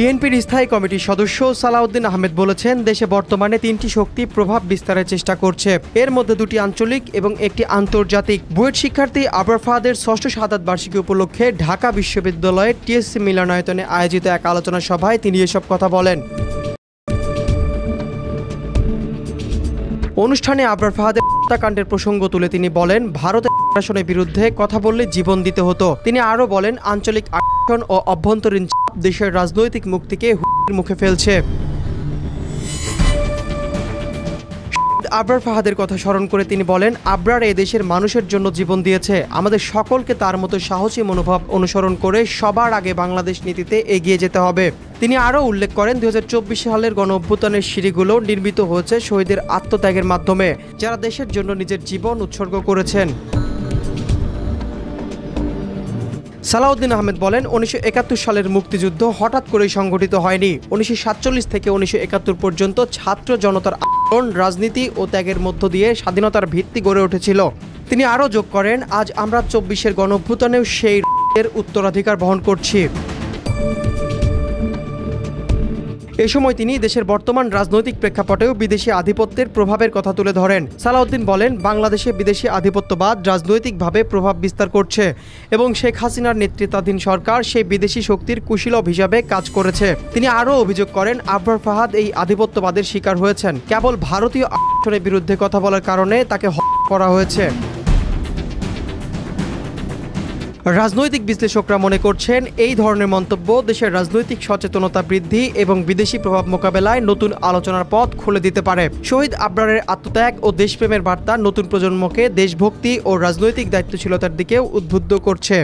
বিএনপির স্থায়ী কমিটির সদস্য সালাউদ্দিন আহমেদ বলেছেন, দেশে বর্তমানে তিনটি শক্তি প্রভাব বিস্তারের চেষ্টা করছে। এর মধ্যে দুটি আঞ্চলিক এবং একটি আন্তর্জাতিক। বুয়েট শিক্ষার্থী আবরার ফাহাদের ষষ্ঠ শাহাদাত বার্ষিকী উপলক্ষে ঢাকা বিশ্ববিদ্যালয়ের টিএসসি মিলনায়তনে আয়োজিত এক আলোচনা সভায় তিনি এসব কথা বলেন। অনুষ্ঠানে আবরার ফাহাদের হত্যাকাণ্ডের প্রসঙ্গ তুলে তিনি বলেন, ভারতের আগ্রাসনের বিরুদ্ধে কথা বললে জীবন দিতে হতো। তিনি আরও বলেন, আঞ্চলিক আগ্রাসন ও অভ্যন্তরীণ চাপ দেশের রাজনৈতিক মুক্তিকে হুমকির মুখে ফেলছে। আবরার ফাহাদের কথা স্মরণ করে তিনি বলেন, আবরার এ দেশের মানুষের জন্য জীবন দিয়েছে। আমাদের সকলকে তার মতো সাহসী মনোভাব অনুসরণ করে সবার আগে বাংলাদেশ নীতিতে এগিয়ে যেতে হবে। তিনি আরও উল্লেখ করেন, 2024 সালের গণ অভ্যুত্থানের সিঁড়িগুলো নির্মিত হয়েছে শহীদের আত্মত্যাগের মাধ্যমে, যারা দেশের জন্য নিজের জীবন উৎসর্গ করেছেন। সালাউদ্দিন আহমেদ বলেন, 1971 সালের মুক্তিযুদ্ধ হঠাৎ করেই সংগঠিত হয়নি। 1947 থেকে 1971 পর্যন্ত ছাত্র জনতার আন্দোলন, রাজনীতি ও ত্যাগের মধ্য দিয়ে স্বাধীনতার ভিত্তি গড়ে উঠেছিল। তিনি আরও যোগ করেন, আজ আমরা 24-এর গণ অভ্যুত্থানেও সেই উত্তরাধিকার বহন করছি। এ সময় তিনি দেশের বর্তমান রাজনৈতিক প্রেক্ষাপটেও বিদেশি আধিপত্যের প্রভাবের কথা তুলে ধরেন। সালাউদ্দিন বলেন, বাংলাদেশে বিদেশি আধিপত্যবাদ রাজনৈতিকভাবে প্রভাব বিস্তার করছে এবং শেখ হাসিনার নেতৃত্বাধীন সরকার সেই বিদেশি শক্তির কুশীলব হিসাবে কাজ করেছে। তিনি আরও অভিযোগ করেন, আবরার ফাহাদ এই আধিপত্যবাদের শিকার হয়েছেন। কেবল ভারতীয় আগ্রাসনের বিরুদ্ধে কথা বলার কারণে তাকে হত্যা করা হয়েছে। রাজনৈতিক বিশ্লেষকরা মনে করছেন, এই ধরনের মন্তব্য দেশের রাজনৈতিক সচেতনতা বৃদ্ধি এবং বিদেশি প্রভাব মোকাবেলায় নতুন আলোচনার পথ খুলে দিতে পারে। শহীদ আবরারের আত্মত্যাগ ও দেশপ্রেমের বার্তা নতুন প্রজন্মকে দেশভক্তি ও রাজনৈতিক দায়িত্বশীলতার দিকেও উদ্বুদ্ধ করছে।